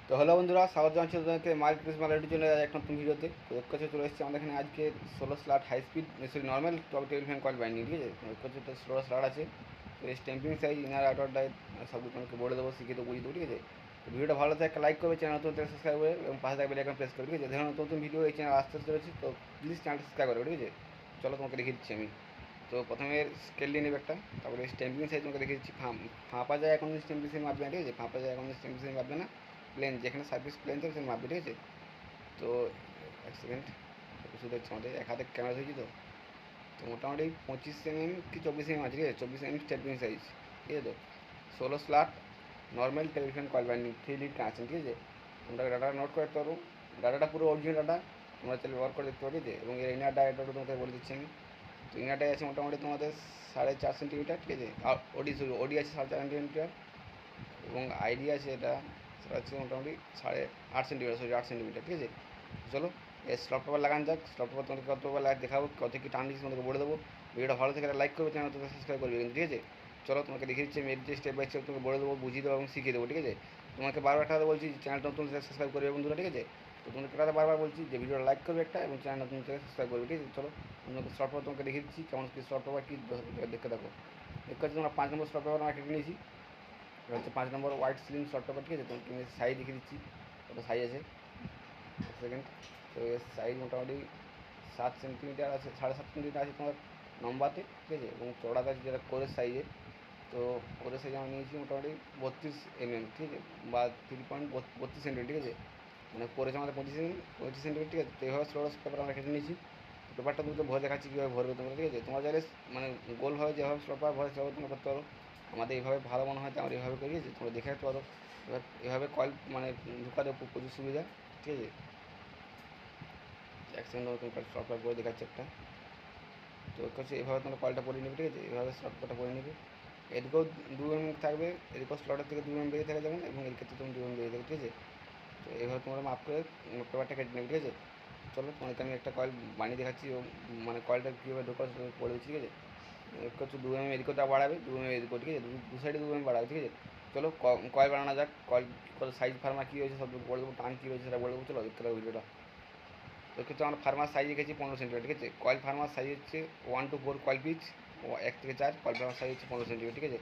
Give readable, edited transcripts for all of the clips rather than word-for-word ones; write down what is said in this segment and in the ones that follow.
তো হ্যালো বন্ধুরা, স্বাগত জানাচ্ছি তোমাদেরকে মার্ক ক্রিসমাস ইউটিউব চ্যানেলে এক নতুন ভিডিওতে। তো এক কাছে চলে এসেছি আমাদের এখানে আজকে 16 slot high speed sorry normal table fan coil binding, ঠিক আছে। এক কাছে তো 16 স্লট আছে। তো এই স্ট্যাম্পিং সাইজ ইনার আউটার ডাইট সব তোমাকে বলে দেবো, শিখে দেবো, বুঝিয়ে দেবো, ঠিক আছে। তো ভিডিওটা ভালো থাকে একটা লাইক করবে, চ্যানেল নতুন সাবস্ক্রাইব করবে এবং পাশে থাকবে এখন প্রেস করবে, ঠিক আছে। ধরুন নতুন নতুন ভিডিও এই চ্যানেল আসতে চলেছি, তো প্লিজ চ্যানেলটা সাবস্ক্রাইব করবে, ঠিক আছে। চলো তোমাকে দেখিয়ে দিচ্ছি আমি। তো প্রথমে স্কেল নিয়ে নেবে একটা, তারপরে স্ট্যাম্পিং সাইজ তোমাকে দেখিয়ে দিচ্ছি। ফাঁপা যায় এখন স্ট্যাম্পিং সাইজ মাপবে না, ঠিক আছে। ফাঁপা যায় এখন স্ট্যাম্পিং সাইজ মাপবে না, প্লেন যেখানে সার্ভিস প্লেন থাকে সেখানে মাপবে, ঠিক আছে। তো এক সেকেন্ড, ওষুধ হচ্ছে আমাদের এক হাতে ক্যামেরা ধরেছি। তো মোটামুটি 25 mm কি 24 mm আছে, ঠিক আছে। 24 mm স্ট্যাম্পিং সাইজ, ঠিক আছে। তো 16 slot normal television coil binding 3 lead connection, ঠিক আছে। তোমরা ডাটা নোট করতে পারো, ডাটাটা পুরো অরিজিনাল ডাটা, তোমরা চাইলে ব্যবহার করে দেখতে পারো, ঠিক আছে। এবং এর ইনার ডায়াটাও তোমাকে বলে দিচ্ছি আমি। তো ইনার ডাই আছে মোটামুটি তোমাদের 4.5 সেন্টিমিটার, ঠিক আছে। আর ওডি আছে 4.5 সেন্টিমিটার, এবং আইডিয়া আছে এটা, সেটা হচ্ছে মোটামুটি 8.5 সেন্টিমিটার, সরি 8 সেন্টিমিটার, ঠিক আছে। চলো এই স্লট পেপার লাগান যাক। স্লট পেপার তোমাকে কত পেপার লাগে দেখাবো, কত কি টান দিচ্ছি তোমাকে বলে দেবো। ভিডিওটা ভালো থেকে লাইক করবে, চ্যানেল তোমাকে সাবস্ক্রাইব করবে কিন্তু, ঠিক আছে। চলো তোমাকে দেখিয়ে দিচ্ছি আমি যে স্টেপ বাই স্টেপ তোমাকে বলে দেবো, বুঝিয়ে দেবো এবং শিখিয়ে দেবো, ঠিক আছে। তোমাকে বারবার একটা কথা বলছি, চ্যানেলটা নতুন সাবস্ক্রাইব করবে বন্ধুরা, ঠিক আছে। তো তোমাকে একটা বারবার বলছি যে ভিডিওটা লাইক করবে একটা এবং চ্যানেল নতুন থেকে সাবস্ক্রাইব করবে, ঠিক আছে। চলো তোমাকে স্লট পেপার তোমাকে দেখিয়ে দিচ্ছি কেমন কি স্লট পেপার কি দেখতে দেখো। দেখতে হচ্ছে তোমরা 5 নম্বর স্লট পেপার আমরা কেটে নিয়েছি। এটা হচ্ছে 5 নম্বর হোয়াইট সিলিং শর্ট পেপার, ঠিক আছে। তোমাকে সাইজ দেখিয়ে দিচ্ছি, কত সাইজ আছে। এক সেকেন্ড। তো এর সাইজ মোটামুটি 7 সেন্টিমিটার আছে, 7.5 সেন্টিমিটার আছে তোমার লম্বাতে, ঠিক আছে। এবং চড়াতে আছে যেটা কোরের সাইজে। তো কোরের সাইজ আমি নিয়েছি মোটামুটি 32 mm, ঠিক আছে, বা 3.32 সেন্টিমিটার, ঠিক আছে। মানে করেছে আমাদের 25 সেন্টিমিটার, ঠিক আছে। তো এইভাবে স্লোরাস পেপার আমরা কেটে নিয়েছি। পেপারটা তোমাকে ভরে দেখাচ্ছি কীভাবে ভরবে তোমরা, ঠিক আছে। তোমার চাইলে মানে গোলভাবে যেভাবে স্লোর পেপার ভরে সেভাবে তোমরা করতে পারো। আমাদের এইভাবে ভালো মনে হয় তো আমরা এইভাবে করি, ঠিক আছে। তোমরা দেখে রাখতে পারো। এবার এভাবে কয়েল মানে ঢুকাতে প্রচুর সুবিধা, ঠিক আছে। এক সেকেন্ড তোমাকে স্লট পেপার করে দেখাচ্ছি একটা। তো হচ্ছে এভাবে তোমরা কয়েলটা পরে নেবে, ঠিক আছে। এভাবে স্লট পেপারটা পরে নেবে। এদিকেও 2 mm থাকবে, এদিকেও স্লটের থেকে 2 mm বেরিয়ে থাকে যেমন, এবং এর ক্ষেত্রে তুমি 2 mm বেরিয়ে থাকে, ঠিক আছে। তো এইভাবে তোমরা মাপ করে পেপারটা কেটে নেবে, ঠিক আছে। চলো তোমাকে আমি একটা কয়েল বানিয়ে দেখাচ্ছি এবং মানে কয়েলটা কীভাবে ঢোকা বলে দিচ্ছি, ঠিক আছে। হচ্ছে 2 mm এদিকেও তা বাড়াবে, 2 mm এদিকেও, ঠিক আছে। দু সাইডে 2 mm বাড়াবে, ঠিক আছে। চলো কয়েল বানানো যাক। কয়েল কত সাইজ ফার্মা কী হয়েছে সব বলে দেবো, টান কী হয়েছে সেটা বলে দেবো। চলো দেখতে থাকো ভিডিওটা। তো ক্ষেত্রে আমরা ফার্মার সাইজ রেখেছি 15 সেন্টিমিটার, ঠিক আছে। কয়েল ফার্মার সাইজ হচ্ছে 1 to 4 কয়েল পিচ, 1 থেকে 4 কয়েল ফার্মার সাইজ হচ্ছে 15 সেন্টিমিটার, ঠিক আছে।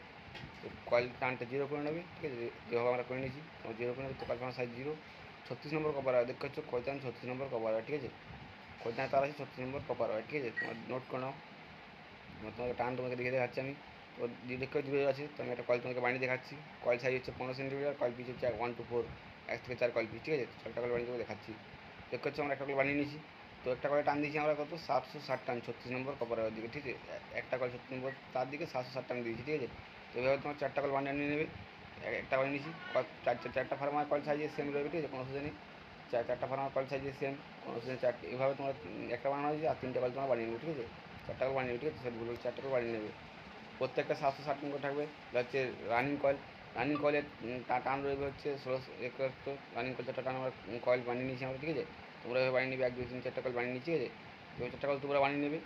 তো কয়েল টানটা 0 করে নেবে, ঠিক আছে। যেভাবে আমরা করে নিয়েছি তোমার 0 করে নেবে। তো কয়েল ফার্মার সাইজ 0। 36 নম্বর কপার হয়, দেখতে হচ্ছে কয়তান 36 নম্বর কপার হয়, ঠিক আছে। কয়তান তার আছে 36 নম্বর কপার হয়, ঠিক আছে। তোমার নোট করে নাও। তোমাকে টান তোমাকে দেখে দেখাচ্ছি আমি। তো দেখে 0 আছে, তো আমি একটা কয়েল তোমাকে বানিয়ে দেখাচ্ছি। কয়েল সাইজ হচ্ছে 15 সেন্টিমিটার, কয়েল পিচ হচ্ছে 1 to 4, 1 থেকে 4 কয়েল পিচ, ঠিক আছে। একটা কয়েল বানিয়ে তোমাকে দেখাচ্ছি। দেখতে হচ্ছে আমরা একটা কয়েল বানিয়ে নিয়েছি। তো একটা কয়েল টান দিয়েছি আমরা কত 760 টান 36 নম্বর কপারের দিকে, ঠিক আছে। একটা কয়েল 36 নম্বর তার দিকে 760 টান দিয়েছি, ঠিক আছে। তো এভাবে তোমার 4টা কয়েল বানিয়ে নিয়ে নেবে। একটা বানিয়ে নিয়েছি, চারটা ফার্মার কয়েল সাইজে সেম রয়েবে, ঠিক আছে, কোনো অসুবিধা নেই। চারটা ফার্মার কয়েল সাইজে সেম, কোনো অসুবিধা নেই। চারটে এভাবে তোমার একটা বানানো হয়েছে আর 3টে কয়েল তোমার বানিয়ে নেবে, ঠিক আছে। 4টা কয়েল বানিয়ে নেবে, ঠিক আছে। সরি ভুল, 4টা কয়েল বানিয়ে নেবে। প্রত্যেকটা 760 টান করে থাকবে। এটা হচ্ছে রানিং কয়েল। রানিং কয়েলের টান রয়েছে হচ্ছে 16 রানিং কয়েল 4টা টান আমরা কয়েল বানিয়ে নিয়েছি আমরা, ঠিক আছে। তোমরা এভাবে বানিয়ে নেবে, 1 2 3 4টা কয়েল বানিয়ে নিচ্ছি, ঠিক আছে। এবং 4টা কয়েল তোমরা বানিয়ে নেবে।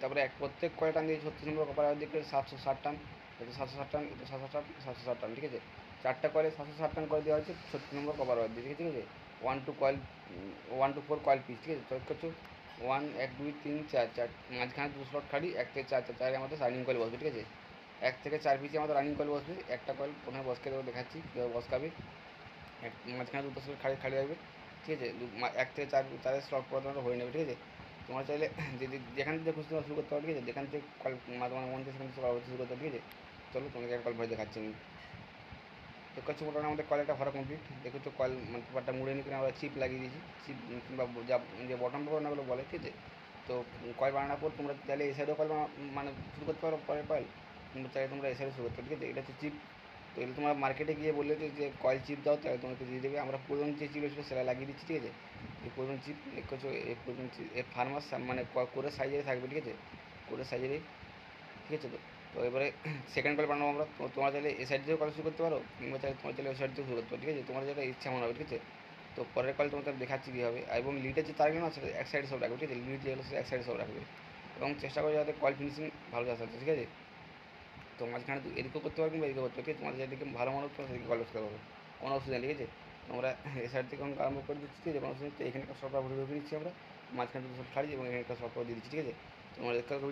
তারপরে প্রত্যেক কয়েল টান দিয়ে 36 নম্বর কপার দিকে 760 টান, এটা 760 টান, এটা 760 760 টান, ঠিক আছে। 4টা কয়েলে 760 টান করে দেওয়া হচ্ছে 36 নম্বর কপার দিকে, ঠিক আছে। 1 to coil 1 to 4 coil piece, ঠিক আছে। চয়েস করছো 1 2 3 4 মাঝখানে 2 স্লট খালি, 1 থেকে 4 4 আমাদের রানিং কয়েল বসবে, ঠিক আছে। 1 থেকে 4 পিসে আমাদের রানিং কয়েল বসবে। একটা কয়েল প্রথমে বসকে দেবো, দেখাচ্ছি কীভাবে বসকাবে। মাঝখানে 2টো স্লট খালি খালি রাখবে, ঠিক আছে। 1 থেকে 4 স্লট পর তোমরা হয়ে নেবে, ঠিক আছে। তোমরা চাইলে যদি যেখান থেকে খুশি তোমরা শুরু করতে পারো, ঠিক আছে। যেখান থেকে কল তোমার মন থেকে সেখান থেকে শুরু করতে পারো, ঠিক আছে। চলো তোমাকে একটা কল ভরে দেখাচ্ছি আমি। দেখতে হচ্ছে মোটামুটি আমাদের কয়েলটা ভরা কমপ্লিট। দেখছো কয়েল মানে পেপারটা মুড়ে নিয়ে আমরা চিপ লাগিয়ে দিয়েছি। চিপ কিংবা যা যে বটম পেপার ওগুলো বলে, ঠিক আছে। তো কয়েল বানানোর পর তোমরা চাইলে এই সাইডেও কয়েল মানে শুরু করতে পারো পরের কয়েল, কিংবা চাইলে তোমরা এই সাইডে শুরু করতে পারো, ঠিক আছে। এটা হচ্ছে চিপ। তো এটা তোমরা মার্কেটে গিয়ে বললে যে কয়েল চিপ দাও, তাহলে তোমাকে দিয়ে দেবে। আমরা পুরনো যে চিপ ছিল সেটা লাগিয়ে দিচ্ছি, ঠিক আছে। এই পুরনো চিপ দেখছো, এই পুরনো চিপ এর ফার্মাস মানে করে সাইজের থাকবে, ঠিক আছে। করে সাইজেরই, ঠিক আছে। তো তো এবারে সেকেন্ড কল বানাবো আমরা। তো তোমরা চাইলে এ সাইড দিয়েও কল শুরু করতে পারো, কিংবা চাইলে তোমার চাইলে ওই সাইড দিয়েও শুরু করতে পারো, ঠিক আছে। তোমার যেটা ইচ্ছা মনে হবে, ঠিক আছে। তো পরের কল তোমাকে দেখাচ্ছি কীভাবে। এবং লিডের যে তারগুলো না সেটা এক সাইডে সব রাখবে, ঠিক আছে। লিড যেগুলো সেটা এক সাইডে সব রাখবে, এবং চেষ্টা করবে যাতে কল ফিনিশিং ভালো আসে, ঠিক আছে। তো মাঝখানে এদিকেও করতে পারো কিংবা এদিকেও করতে পারো, ঠিক আছে। তোমাদের যেদিকে ভালো মনে হচ্ছে সেদিকে কল করতে পারো, কোনো অসুবিধা নেই, ঠিক আছে। তো আমরা এ সাইড থেকে আরম্ভ করে দিচ্ছি, ঠিক আছে? কোনো তো এখানে সবটা ভরে ঢুকে নিচ্ছি আমরা, মাঝখানে দুটো সব খালি এবং এখানে সবটা দিয়ে দিচ্ছি, ঠিক আছে? তোমরা দেখতে থাকো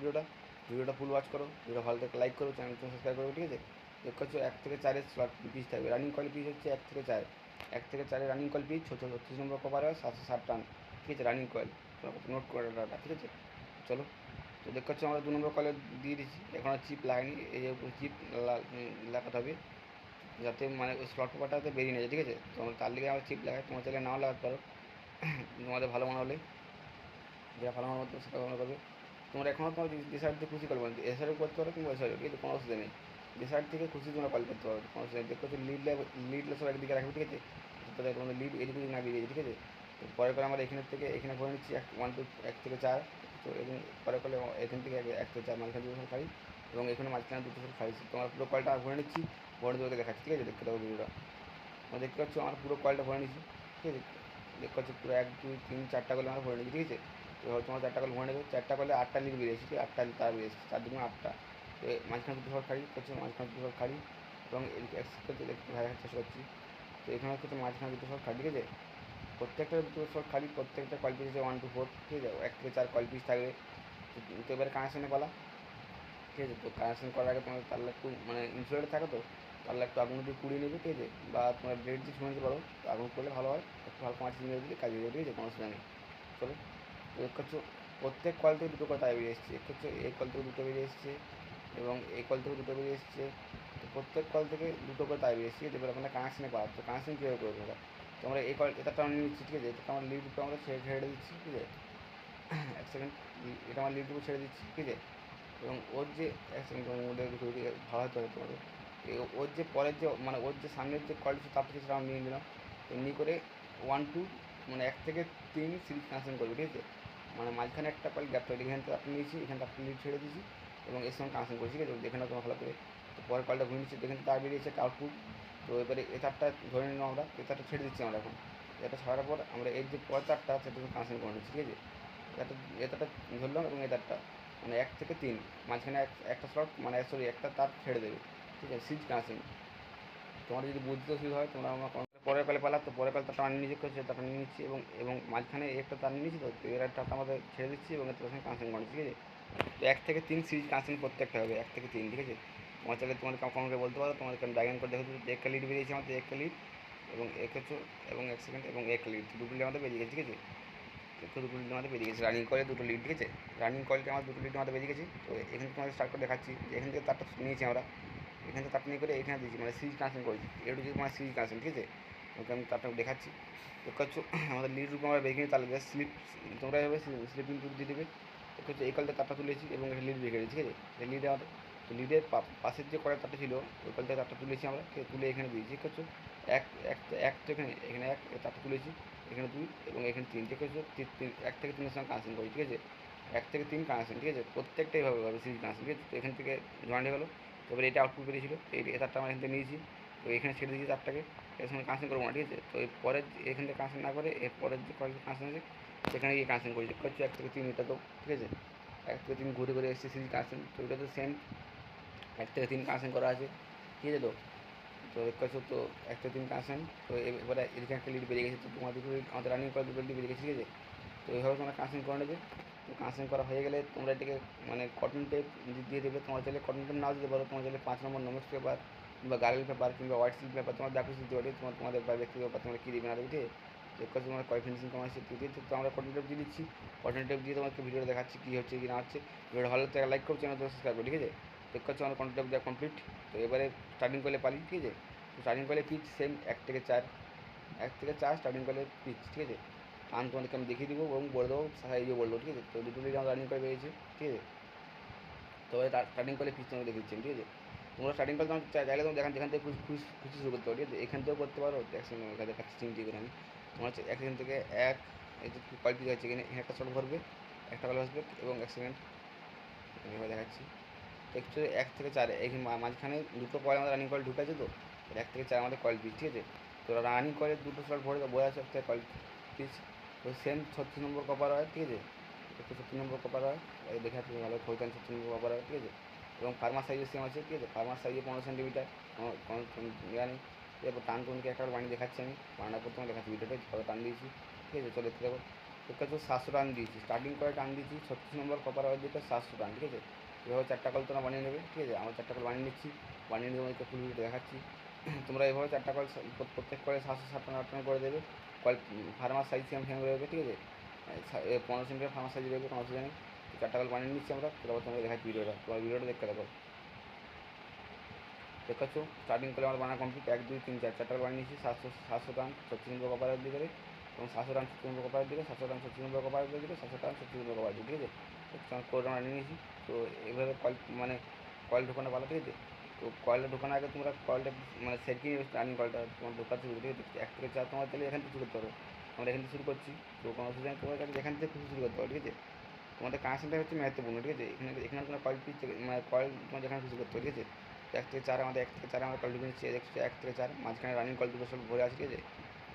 ভিডিওটা ফুল ওয়াচ করো, ভিডিও ভালো থেকে লাইক করো, চ্যানেলটা সাবস্ক্রাইব করো, ঠিক আছে? দেখতে পাচ্ছ 1 থেকে 4 স্লট পিচ থাকবে, রানিং কয়েল পিচ হচ্ছে 1 থেকে 4, 1 থেকে 4 রানিং কয়েল পিচ 36 নম্বর কভার হয় 760 টান, ঠিক আছে? রানিং কয়েল নোট করে ডাটা, ঠিক আছে? চলো, তো দেখতে পাচ্ছ আমরা 2 নম্বর কয়েলে দিয়ে দিচ্ছি, এখন আর চিপ লাগাইনি, এই যে চিপ লাগাতে হবে যাতে মানে ওই স্লট পেপারটাতে বেরিয়ে না যায়, ঠিক আছে? তো আমরা তার লিগে আমরা চিপ লাগাই, তোমার চাইলে নাও লাগাতে পারো, তোমাদের ভালো মনে হলে, যেটা ভালো মনে হতো সেটা ভালো করবে। তোমরা এখনও তোমার যে সাইড থেকে খুশি করবে, এ সাইডও করতে পারো কিংবা ওই সাইডও, কিন্তু কোনো অসুবিধা নেই, যে সাইড থেকে খুশি তোমরা কল করতে পারো, কোনো অসুবিধা নেই। দেখো হচ্ছে লিড সব একদিকে রাখবে, ঠিক আছে? তাদের তোমাদের লিড এদিকে না বেরিয়ে, ঠিক আছে? তো পরে করে আমরা এখানের থেকে এখানে ভরে নিচ্ছি 1 থেকে 4, তো এবং পরে করে এখান থেকে 1 থেকে 4 মাঝখানে দুটো সব খালি এবং এখানে মাঝখানে দুটো সব খালি, তোমার পুরো কলটা ভরে নিচ্ছি, ভরে তোমাকে দেখাচ্ছি, ঠিক আছে? দেখতে থাকো ভিডিওটা। তোমরা দেখতে পাচ্ছ আমার পুরো কলটা ভরে নিচ্ছি, ঠিক আছে? দেখতে পাচ্ছ পুরো 1 2 3 4টা কলে আমরা ভরে নিচ্ছি, ঠিক আছে? তো এবার তোমার 4টা কল ভরে নেবে, 4টা কলে 8টা লিড বেরিয়েছে, ঠিক আছে? 8টা তার বেরিয়েছে, 4 দুগুণ 8টা। তো মাঝখানে দুটো সব খালি করছে, মাঝখানে দুটো সব খালি এবং এদিকে একসাথে দেখতে দেখার চেষ্টা করছি। তো এখানে হচ্ছে মাঝখানে দুটো সব খালি, ঠিক আছে? প্রত্যেকটা দুটো সব খালি, প্রত্যেকটা কল পিস হচ্ছে 1 2 4, ঠিক আছে? 1 থেকে 4 কল পিস থাকবে। তো এবারে কানেকশানে পালা, ঠিক আছে? তো কানেকশন করার আগে তোমার তাহলে একটু মানে ইনসুলেটেড থাকে, তো তাহলে একটু আগুন দিয়ে পুড়িয়ে নেবে, ঠিক আছে? বা তোমার ব্লেড দিয়ে ছুঁয়ে নিতে পারো, তো আগুন করলে ভালো হয়, একটু হালকা মাছ নিয়ে দিলে কাজে যাবে, ঠিক আছে? কোনো অসুবিধা নেই। চলো, তো এক হচ্ছে প্রত্যেক কল থেকে দুটো করে তাই বেরিয়ে এসছে, এক হচ্ছে এই কল থেকে দুটো বেরিয়ে এসছে এবং এই কল থেকে দুটো বেরিয়ে এসছে, তো প্রত্যেক কল থেকে দুটো করে তাই বেরিয়ে এসছে, এবার আপনার কানেকশানে পাওয়া, তো কানেকশন কীভাবে করবো ওটা? তো আমরা এই কল এটা টাউন নিচ্ছি, ঠিক আছে? এটা আমার লিড উপরে আমরা ছেড়ে দিচ্ছি, ঠিক আছে? 1 সেকেন্ড, এটা আমার লিড উপরে ছেড়ে দিচ্ছি, ঠিক আছে? এবং ওর যে 1 সেকেন্ড মধ্যে ভালো হতে হবে তোমাদের, ওর যে পরের যে মানে ওর যে সামনের যে কোয়ালিটি তার থেকে সেটা আমি নিয়ে নিলাম, এমনি করে 1 2 মানে 1 থেকে 3 সিরিজ কানেকশন করবে, ঠিক আছে? মানে মাঝখানে একটা কয়েল গ্যাপ তৈরি, এখান থেকে আপনি নিয়েছি, এখান থেকে আপনি লিড ছেড়ে দিয়েছি এবং এর সঙ্গে কানেকশন করেছি, ঠিক আছে? দেখে নাও তোমার ভালো করে। তো পরের কলটা ঘুরে নিচ্ছি, এখান থেকে তার বেরিয়েছে একটা আউটপুট, তো এবারে এ তারটা ধরে নিলাম আমরা, এ তারটা ছেড়ে দিচ্ছি আমরা এখন, এটা ছাড়ার পর আমরা এর যে পরের তারটা সেটা কানেকশন করে নিচ্ছি, ঠিক আছে? এটা এটাটা ধরলাম এবং এই তারটা মানে 1 থেকে 3 মাঝখানে একটা স্লট মানে সরি একটা তার ছেড়ে দেবে, ঠিক আছে? Series connection. তোমার যদি বুঝতে অসুবিধা হয় তোমরা আমার পরের পালে পালা, তো পরের পালে তারটা আমি নিজে করছি, তারটা নিয়ে নিচ্ছি এবং এবং মাঝখানে একটা তার নিয়ে নিচ্ছি, তো এর একটা আমাদের ছেড়ে দিচ্ছি এবং এর সঙ্গে কানেকশন করে, ঠিক আছে? তো 1 থেকে 3 সিরিজ কানেকশন প্রত্যেকটা হবে 1 থেকে 3, ঠিক আছে? তোমার চাইলে তোমাদের কখনো বলতে পারো, তোমাদেরকে আমি ডায়াগ্রাম করে দেখো, একটা লিড বেরিয়েছে আমাদের, একটা লিড এবং এক হচ্ছে এবং 1 সেকেন্ড এবং এক লিড, দুটো লিড আমাদের বেরিয়ে গেছে, ঠিক আছে? দেখো দুটো লিড আমাদের বেরিয়ে গেছে, রানিং কয়েলে দুটো লিড, ঠিক আছে? রানিং কয়েলটা আমার দুটো লিড আমাদের বেরিয়ে গেছে। তো এখান থেকে তোমাদের স্টার্ট করে দেখাচ্ছি যে এখান থেকে তারটা নিয়েছি আমরা, এখান থেকে তারটা নিয়ে করে এখানে দিয়েছি মানে সিরিজ কানেকশন করেছি, এটা হচ্ছে মানে সিরিজ কানেকশন, ঠিক আছে? ওকে আমি তারটা দেখাচ্ছি। দেখতে পাচ্ছ আমাদের লিড রূপে আমরা বেরিয়ে তাহলে স্লিপ, তোমরা এভাবে স্লিপিং রূপ দিয়ে দেবে। দেখতে হচ্ছে এই কলটা তারটা তুলেছি এবং এটা লিড বেরিয়ে গেছে, ঠিক আছে? এই লিডে আমাদের, তো লিডের পাশের যে কয়েল তারটা ছিল ওই কল থেকে তারটা তুলেছি আমরা, তুলে এখানে দিয়েছি, ঠিক আছে? এক এক এক তো এখানে এখানে এক তারটা তুলেছি, এখানে 2 এবং এখানে 3, ঠিক আছে? 1 থেকে 3 এর সঙ্গে কানেকশন করি, ঠিক আছে? 1 থেকে 3 কানেকশন, ঠিক আছে? প্রত্যেকটাই ভাবে হবে সিরিজ কানেকশন, ঠিক আছে? তো এখান থেকে জয়েন্ট হয়ে গেলো, এবারে এটা আউটপুট বেরিয়েছিল, এই তারটা আমরা এখান থেকে নিয়েছি, তো এখানে ছেড়ে দিয়েছি তারটাকে, এর সঙ্গে কানেকশন করবো না, ঠিক আছে? তো এই পরের এখান থেকে কানেকশন না করে এর পরের যে কয়েল কানেকশন আছে সেখানে গিয়ে কানেকশন করি, দেখতে পাচ্ছি 1 থেকে 3 এটা, তো ঠিক আছে? 1 থেকে 3 ঘুরে ঘুরে এসেছে সিরিজ কানেকশন, তো এটা তো সেম 1 থেকে 3 কানেকশন করা আছে, ঠিক আছে? তো তো দেখতে পাচ্ছ তো 1 থেকে 3 কানেকশন, তো এবারে এদিকে একটা লিড বেরিয়ে গেছে, তো তোমার দুটো লিড আমাদের রানিং করা দুটো লিড বেরিয়ে গেছে, ঠিক আছে? তো এইভাবে তোমরা কানেকশন করে নেবে। তো কানেকশন করা হয়ে গেলে তোমরা এটাকে মানে কটন টেপ দিয়ে দেবে, তোমার চাইলে কটন টেপ নাও দিতে পারো, তোমার চাইলে 5 নম্বর নমেস পেপার কিংবা গার্গেল পেপার কিংবা হোয়াইট সিল্ক পেপার, তোমার যা কিছু দিতে পারি, তোমাদের ব্যক্তিগত ব্যাপার, তোমরা কী দেবে না দেবে, ঠিক আছে? চেক করছি তোমার কয় ফিনিশিং কমার সে দিয়ে দিচ্ছে, তো আমরা কটন টেপ দিয়ে দিচ্ছি, কটন টেপ দিয়ে তোমাকে ভিডিওটা দেখাচ্ছি কী হচ্ছে কি না হচ্ছে। ভিডিও ভালো লাগলে লাইক করো, চ্যানেল সাবস্ক্রাইব করো, ঠিক আছে? চেক করছি আমার কটন টেপ দেওয়া কমপ্লিট। তো এবারে স্টার্টিং করলে পারি, ঠিক আছে? তো স্টার্টিং করলে পিচ সেম 1 থেকে 4, 1 থেকে 4 স্টার্টিং করলে পিচ, ঠিক আছে? টান তোমাদেরকে আমি দেখিয়ে দেবো এবং বলে দেবো সাইজও বলে দেবো, ঠিক আছে? তো দুটো লিড আমার রানিং করে পেয়েছে, ঠিক আছে? তো স্টার্টিং করলে পিচ তোমাকে দেখিয়ে দিচ্ছি, ঠিক আছে? তোমরা স্টার্টিং করলে তোমার চাইলে তোমরা যেখান থেকে খুশি শুরু করতে পারো, ঠিক আছে? এখান থেকেও করতে পারো, একসঙ্গে এখানে দেখাচ্ছি চিমটি করে আমি। তোমার হচ্ছে এখান থেকে এক এই যে কয়েল পিস আছে, এখানে একটা শট ভরবে, একটা কল আসবে এবং 1 সেকেন্ড এভাবে দেখাচ্ছি। তো অ্যাকচুয়ালি 1 থেকে 4 এই মাঝখানে দুটো কয়েল আমাদের রানিং কয়েল ঢুকেছে, তো 1 থেকে 4 আমাদের কয়েল পিস, ঠিক আছে? তো রানিং কয়েলের দুটো স্লট ভরে বোঝা আছে একটা কয়েল পিস, তো সেম 36 নম্বর কপার হয়, ঠিক আছে? একটু 36 নম্বর কপার হয়, এই দেখে তুমি ভালো খোঁজান 36 নম্বর কপার হয়, ঠিক আছে? এবং ফার্মার সাইজের সেম আছে, ঠিক আছে? ফার্মার সাইজে 15 সেন্টিমিটার, কোনো ইয়া নেই। তো এরপর টান তোমাকে একটা বানিয়ে দেখাচ্ছি আমি, বানানোর পর তোমাকে দেখাচ্ছি ভিডিওটা কত টান দিয়েছি, ঠিক আছে। চলে দেখতে দেখো, দেখতে পাচ্ছ 700 টান দিয়েছি, স্টার্টিং করে টান দিয়েছি 36 নম্বর কপার ওয়ার দিকে 700 টান, ঠিক আছে। এভাবে 4টা কল তোমরা বানিয়ে নেবে, ঠিক আছে। আমরা 4টা কল বানিয়ে নিচ্ছি, বানিয়ে নিয়ে তোমাদেরকে ফুল ভিডিও দেখাচ্ছি। তোমরা এভাবে 4টা কল প্রত্যেক কলে 700 টান 8 টান করে দেবে। কল ফার্মার সাইজ সেম সেম রয়েবে, ঠিক আছে। 15 সেন্টিমিটার ফার্মার সাইজ রয়েবে, কোনো অসুবিধা নেই। 4টা কল বানিয়ে নিচ্ছি আমরা, তারপর তোমাকে দেখাচ্ছি ভিডিওটা, তোমার ভিডিওটা দেখতে দেখো। দেখাচ্ছ স্টার্টিং করে আমার বানা কমপ্লিট 1 2 3 4 4টা বানিয়ে নিয়েছি 700 টান 36 নম্বর কপারের দিকে, এবং 700 টান 36 নম্বর কপারের দিকে, 700 টান 36 নম্বর কপারের দিকে, 700 টান 36 নম্বর কপারের দিকে, ঠিক আছে। কোড আমরা নিয়ে নিয়েছি। তো এইভাবে কয়েল ঢোকানো ভালো, ঠিক আছে। তো কয়েলটা ঢোকানোর আগে তোমরা কয়েলটা মানে সেট কিনে রানিং কয়েলটা তোমার ঢোকাতে হবে, ঠিক আছে। 1 থেকে 4 তোমার তাহলে এখান থেকে শুরু করতে হবে, আমরা এখান থেকে শুরু করছি। তো কোনো অসুবিধা নেই, তোমার কাছে এখান থেকে শুরু করতে হবে, ঠিক আছে। তোমাদের কানেকশনটা হচ্ছে महत्वपूर्ण, ঠিক আছে। এখানে এখানে কোনো কয়েল পিচ মানে কয়েল তোমার যেখানে খুশি করতে হবে, ঠিক আছে। 1 থেকে 4 আমাদের 1 থেকে 4 আমরা কয়েল ঢুকে নিচ্ছি, 1 থেকে 4 মাঝখানে রানিং কয়েল দুটো সব ভরে আছে, ঠিক আছে।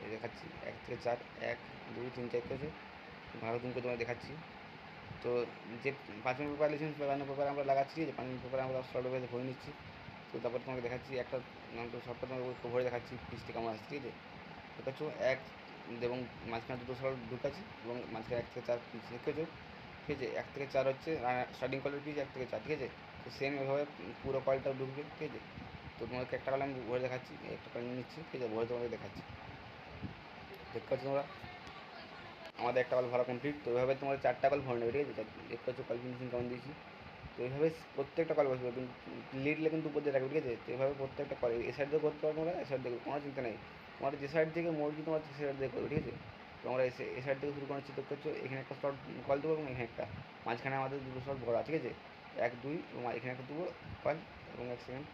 এই দেখাচ্ছি 1 থেকে 4 1 2 3 4 আছে, ভালো তুমি তোমায় দেখাচ্ছি। তো যে 5 মিনিট পেপার লিখেছি 5 মিনিট পেপার আমরা লাগাচ্ছি, ঠিক আছে। 5 মিনিট পেপার আমরা শর্ট ওয়েতে ভরে নিচ্ছি। তো তারপর তোমাকে দেখাচ্ছি একটা শর্টটা তোমাকে ভরে দেখাচ্ছি পিচটা কেমন আসছে, ঠিক আছে। দেখাচ্ছ 1 এবং মাঝখানে দুটো শর্ট ঢুকাচ্ছি এবং মাঝখানে 1 থেকে 4 পিচ দেখেছো, ঠিক আছে। 1 থেকে 4 হচ্ছে স্টার্টিং কলের পিচ, 1 থেকে 4, ঠিক আছে। তো সেম এভাবে পুরো কলটা ঢুকবে, ঠিক আছে। তো তোমাকে একটা কল আমি ভরে দেখাচ্ছি, একটা কল নিচ্ছি, ঠিক আছে, ভরে তোমাকে দেখাচ্ছি। দেখতে পাচ্ছ তোমরা আমাদের একটা কল ভরা কমপ্লিট। তো এইভাবে তোমার 4টা কল ভরে নেবে, ঠিক আছে। দেখতে পাচ্ছ কল ফিনিশিং কেমন দিয়েছি। তো এইভাবে প্রত্যেকটা কল বসবে, কিন্তু লিডলে কিন্তু উপর দিয়ে রাখবে, ঠিক আছে। তো এইভাবে প্রত্যেকটা কল এ সাইড দিয়ে করতে পারবো, তোমরা এ সাইড দিয়ে কোনো চিন্তা নেই। তোমার যে সাইড থেকে মুরগি তোমার সে সাইড দিয়ে করবে, ঠিক আছে। তো আমরা এ সাইড থেকে শুরু করেছি, দেখতে পাচ্ছ এখানে একটা শর্ট কল দেবো এবং এখানে একটা, মাঝখানে আমাদের দুটো শর্ট ভরা, ঠিক আছে। 1 2 এবং এখানে একটা দেবো কল এবং 1 সেকেন্ড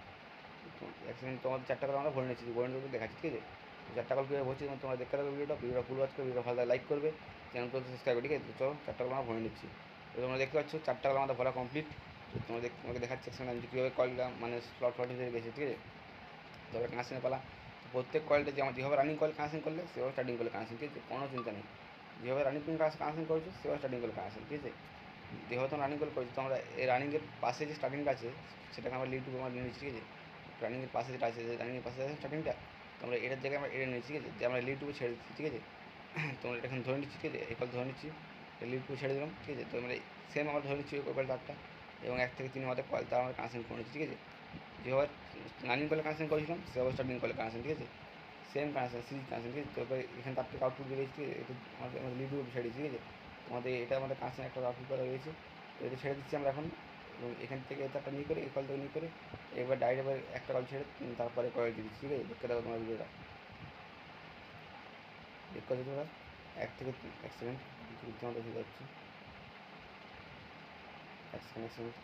তোমাদের 4টা কল আমরা ভরে নিচ্ছি, ভরে নিতে দেখাচ্ছি, ঠিক আছে। 4টা কল কীভাবে ভরছি তোমরা দেখতে থাকো ভিডিওটা ফুল ওয়াচ করে, ভিডিও ভালো লাইক করবে, চ্যানেল করতে সাবস্ক্রাইব করবে, ঠিক আছে। তো চলো 4টা কল আমরা ভরে নিচ্ছি। তো তোমরা দেখতে পাচ্ছ 4টা কল আমাদের ভরা কমপ্লিট। তো তোমাকে দেখাচ্ছি একসঙ্গে আমি কীভাবে কলটা মানে স্লট হয়ে গেছে, ঠিক আছে। তবে কানেকশনের পালা। তো প্রত্যেক কলটা যেভাবে রানিং কল কানেকশন করলে সেভাবে স্টার্টিং কলে কানেকশন, ঠিক আছে, কোনো চিন্তা নেই। যেভাবে রানিং কল কানেকশন করেছো সেভাবে স্টার্টিং কলে কানেকশন, ঠিক আছে। যেহেতু রানিং কল করেছি তো আমরা এই রানিংয়ের পাশে যে স্টার্টিংটা আছে সেটাকে আমরা লিড টু আমরা নিয়ে নিচ্ছি, ঠিক আছে। রানিংয়ের পাশে যেটা আছে, রানিংয়ের পাশে আছে স্টার্টিংটা, তো আমরা এটার জায়গায় আমরা এটা নিচ্ছি, ঠিক আছে, যে আমরা লিড টুকে ছেড়ে দিচ্ছি, ঠিক আছে। তোমরা এটা এখন ধরে নিচ্ছি, ঠিক আছে, এই কল ধরে নিচ্ছি, লিড টু ছেড়ে দিলাম, ঠিক আছে। তো আমরা সেম আমরা ধরে নিচ্ছি ওই কল তারটা, এবং 1 থেকে 3 আমাদের কল তার আমরা কানেকশন করে নিচ্ছি, ঠিক আছে। যেভাবে রানিং কলে কানেকশন করেছিলাম সেভাবে স্টার্টিং কলে কানেকশন, ঠিক আছে। সেম কানেকশন সিরিজ কানেকশন, ঠিক আছে। তো এবার এখানে তার থেকে আউটপুট বেরিয়েছে, এটা আমাদের লিড টু ছেড়ে দিচ্ছি, ঠিক আছে। তোমাদের এটা আমাদের কানেকশন একটা আউটপুট করা রয়েছে, তো এটা ছেড়ে দিচ্ছি আমরা এখন, এবং এখান থেকে তারটা নিয়ে করে এই কল থেকে নিয়ে করে এবার ডাইরেক্ট এবার একটা কল ছেড়ে তারপরে কয়েল দিয়ে দিচ্ছি, ঠিক আছে। দেখতে থাকো তোমার ভিডিওটা, দেখতে পাচ্ছ তোমরা 1 থেকে 1 সেকেন্ড আমাদের হয়ে যাচ্ছে 1 সেকেন্ড 1 সেকেন্ড,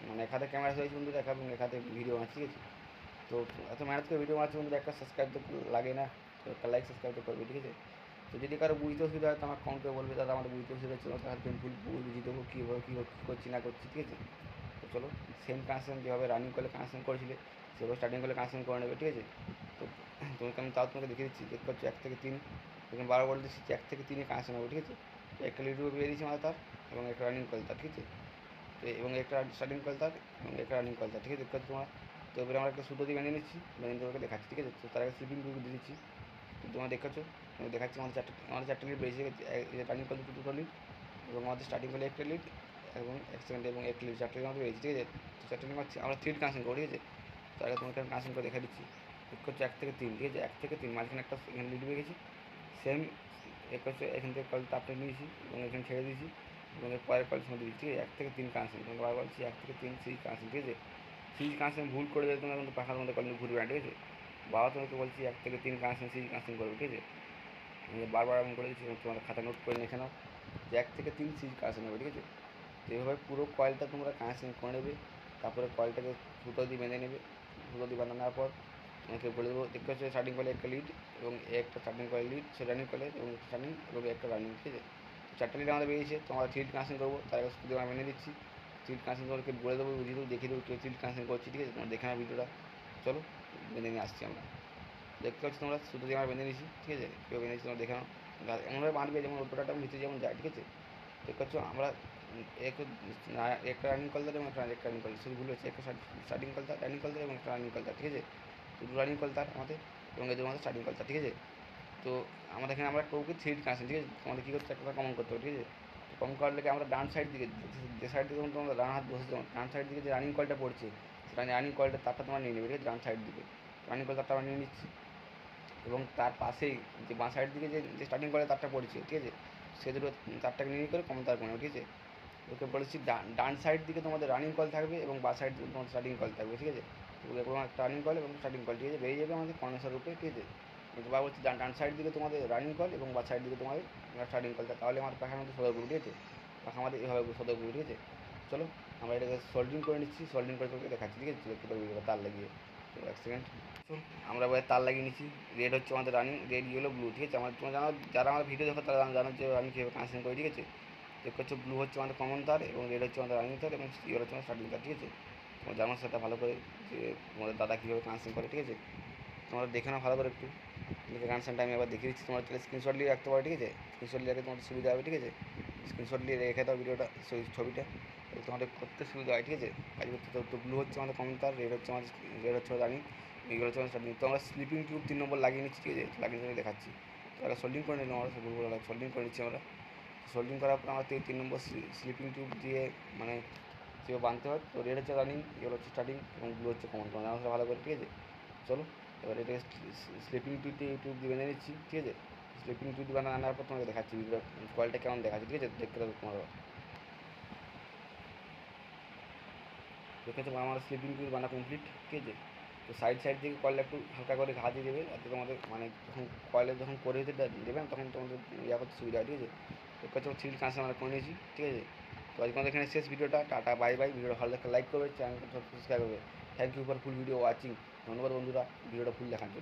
মানে এক হাতে ক্যামেরা হয়েছে বন্ধু দেখা এবং এক হাতে ভিডিও আছে, ঠিক আছে। তো এত মেহনত করে ভিডিও বানাচ্ছি বন্ধুরা, একটা সাবস্ক্রাইব তো লাগে না, তো একটা লাইক সাবস্ক্রাইব তো করবে, ঠিক আছে। তো যদি কারো বুঝতে অসুবিধা হয় তো আমার কমেন্ট করে বলবে, দাদা আমাদের বুঝতে অসুবিধা হচ্ছে, তাহলে আমি ভুল বুঝিয়ে দেবো কীভাবে কী করছি না করছি, ঠিক আছে। তো চলো সেম কানেকশন যেভাবে রানিং করলে কানেকশন করেছিলে সেভাবে স্টার্টিং করলে কানেকশন করে নেবে, ঠিক আছে। তো তোমাকে আমি তাও তোমাকে দেখিয়ে দিচ্ছি, দেখতে পাচ্ছি 1 থেকে 3, এখানে বারো বলে দিচ্ছি 1 থেকে 3 কানেকশন হবে, ঠিক আছে। তো একটা লিড বেরিয়ে দিয়েছি আমাদের তার, এবং একটা রানিং কল তার, ঠিক আছে। তো এবং একটা স্টার্টিং কল তার এবং একটা রানিং কল তার, ঠিক আছে, দেখতে পাচ্ছি তোমরা। তো এবারে আমরা একটা সুতো দিয়ে বেঁধে নিচ্ছি, বেঁধে তোমাকে দেখাচ্ছি, ঠিক আছে। তো তার আগে স্লিপিং গ্রুপ দিয়ে দিচ্ছি, তো তোমরা দেখাচ্ছ, তোমাকে দেখাচ্ছি আমাদের 4টে লিড বেরিয়েছে, রানিং কল দুটো লিড এবং আমাদের স্টার্টিং কলে একটা লিড এবং 1 সেকেন্ড এবং 1 লিড 4টে লিড আমাদের বেরিয়েছে, ঠিক আছে। তো 4টে লিড আমরা 3 কানেকশন করি, ঠিক আছে। তো আগে তোমাকে কানেকশন করে দেখা দিচ্ছি, ঠিক হচ্ছে 1 থেকে 3, ঠিক আছে, 1 থেকে 3 মাঝখানে একটা এখানে লিড বেরিয়েছি, সেম এক হচ্ছে এখান থেকে কল তাপটা নিয়েছি এবং এখানে ছেড়ে দিয়েছি এবং এর পরের কল সময় দিয়েছি, ঠিক আছে। 1 থেকে 3 কানেকশন, তোমাকে বারবার বলছি 1 থেকে 3 সিরিজ কানেকশন, ঠিক আছে। সিরিজ কানেকশন ভুল করে দিলে তোমরা কিন্তু পাখার মধ্যে কল ঘুরবে না, ঠিক আছে। বাবা তোমাকে বলছি 1 থেকে 3 কানেকশন সিরিজ কানেকশন করবে, ঠিক আছে। বারবার আমি করে দিচ্ছি, তোমার খাতা নোট করে নিয়ে নাও যে 1 থেকে 3 সিরিজ কানেকশন হবে, ঠিক আছে। তো এইভাবে পুরো কয়েলটা তোমরা কানেকশন করে নেবে, তারপরে কয়েলটাকে সুতো দিয়ে বেঁধে নেবে, সুতো দিয়ে বাঁধানোর পর তোমাকে বলে দেবো, দেখতে হচ্ছে স্টার্টিং কলে একটা লিড এবং একটা স্টার্টিং কলে লিড, সে রানিং কলে এবং স্টার্টিং এবং একটা রানিং, ঠিক আছে। 4টে লিড আমাদের বেরিয়েছে, তো আমরা থ্রিড কানেকশন করবো, তার আগে সুতো আমরা মেনে দিচ্ছি। থ্রিড কানেকশন তোমাকে বলে দেবো, বুঝিয়ে দেবো, দেখিয়ে দেবো কেউ থ্রিড কানেকশন করছি, ঠিক আছে। তোমরা দেখে নাও ভিডিওটা, চলো বেঁধে নিয়ে আসছি আমরা। দেখতে পাচ্ছি তোমরা সুতো দিয়ে আমরা বেঁধে নিয়েছি, ঠিক আছে, কেউ বেঁধে নিচ্ছি তোমরা দেখে নাও। এমনভাবে বাঁধবে যেমন ওপরটা ভিতরে যেমন যায়, ঠিক আছে। দেখতে পাচ্ছ আমরা একটা রানিং কল এবং একটা রানিং কল শুধু ভুল হচ্ছে, একটা স্টার্টিং কল তার রানিং কল এবং একটা রানিং কল তার, ঠিক আছে। দুটো রানিং কল তার আমাদের এবং এই যে তোমাদের স্টার্টিং কলটা, ঠিক আছে। তো আমরা এখানে আমরা করবো 3D কানেকশন, ঠিক আছে। তোমাদের কী করতে একটা কমন করতে হবে, ঠিক আছে। তো কমন করার লেগে আমরা ডান সাইড দিকে, যে সাইড দিকে তোমরা ডান হাত বসে, ডান সাইড দিকে যে রানিং কলটা পড়ছে সেটা রানিং কলটা তারটা তোমরা নিয়ে নেবে, ঠিক আছে। ডান সাইড দিকে রানিং কল তারটা আমরা নিয়ে নিচ্ছি, এবং তার পাশেই যে বাঁ সাইড দিকে যে স্টার্টিং কলে তারটা পড়ছে, ঠিক আছে, সে দুটো তারটাকে নিয়ে করে কমন তার করে, ঠিক আছে। ওকে বলেছি ডান সাইড দিকে তোমাদের রানিং কল থাকবে এবং বাঁ সাইড দিকে তোমাদের স্টার্টিং কল থাকবে, ঠিক আছে। ওকে কোনো একটা রানিং কল এবং স্টার্টিং কল, ঠিক আছে, বেরিয়ে যাবে আমাদের কর্নার রূপে, ঠিক আছে। বা বলছি ডান সাইড দিকে তোমাদের রানিং কল এবং বাঁ সাইড দিকে তোমাদের স্টার্টিং কল, তাহলে আমাদের পাখার মধ্যে সদর করবে, ঠিক আছে। পাখা আমাদের এভাবে সদর করবে, ঠিক আছে। চলো আমরা এটাকে সোল্ডিং করে নিচ্ছি, সোল্ডিং করে তোকে দেখাচ্ছি, ঠিক আছে। দেখতে পারবি তার লাগিয়ে, তো এক সেকেন্ড। আমরা এবার তার লাগিয়ে নিচ্ছি। রেড হচ্ছে আমাদের রানিং, রেড ইয়েলো ব্লু, ঠিক আছে। আমার তোমরা জানো, যারা আমার ভিডিও দেখো তারা জানো যে আমি কীভাবে কানেকশন করি, ঠিক আছে। দেখতে হচ্ছে ব্লু হচ্ছে আমাদের কমন তার এবং রেড হচ্ছে আমাদের রানিং তার এবং ইয়েলো হচ্ছে আমাদের স্টার্টিং তার, ঠিক আছে। তোমরা জানো সেটা ভালো করে যে তোমাদের দাদা কীভাবে কানেকশন করে, ঠিক আছে। তোমরা দেখে নাও ভালো করে একটু, দেখে কানেকশনটা আমি আবার দেখিয়ে দিচ্ছি। তোমরা তাহলে স্ক্রিনশট নিয়ে রাখতে পারো, ঠিক আছে। স্ক্রিনশট নিয়ে রাখলে তোমাদের সুবিধা হবে, ঠিক আছে। স্ক্রিনশট নিয়ে রেখে দাও ভিডিওটা, ছবিটা, তোমাদের করতে সুবিধা হয়, ঠিক আছে। কাজ করতে। তো ব্লু হচ্ছে আমাদের কমন তার, রেড হচ্ছে আমাদের রানিং, এগুলো হচ্ছে আমাদের স্টার্টিং। তো আমরা স্লিপিং টিউব 3 নম্বর লাগিয়ে নিচ্ছি, ঠিক আছে। লাগিয়ে নিয়ে দেখাচ্ছি। তো আমরা সোল্ডিং করে নিলাম, আমরা সোল্ডিং করে নিচ্ছি আমরা। সোল্ডিং করার পর আমার 3 নম্বর স্লিপিং টিউব দিয়ে মানে সেভাবে বাঁধতে হয়। তো রেড হচ্ছে রানিং, ইয়েলো হচ্ছে স্টার্টিং এবং ব্লু হচ্ছে কমন। তোমরা জানো ভালো করে, ঠিক আছে। চলো এবার এটাকে স্লিপিং টিউব দিয়ে বেঁধে নিচ্ছি, ঠিক আছে। স্লিপিং টিউব দিয়ে বানানো আনার পর তোমাকে দেখাচ্ছি ভিডিও কয়েলটা কেমন দেখাচ্ছে, ঠিক আছে। দেখতে পাবে তোমরা, দেখেছো আমার স্লিপিং টিউব বানা কমপ্লিট, ঠিক আছে। তো সাইড থেকে কয়েলটা একটু হালকা করে ঘা দিয়ে দেবে, যাতে তোমাদের মানে যখন কয়েলে যখন করে দিতে দেবেন তখন তোমাদের ইয়া করতে সুবিধা হয়, ঠিক আছে। তো কাছে 3D কানেকশন আমরা করে নিয়েছি, ঠিক আছে। তো আজকে আমাদের এখানে শেষ ভিডিওটা। Tata bye bye. ভিডিওটা ভালো লাগলে লাইক করবে, চ্যানেলটা সাবস্ক্রাইব করবে। Thank you for full video watching. ধন্যবাদ বন্ধুরা ভিডিওটা ফুল দেখার জন্য।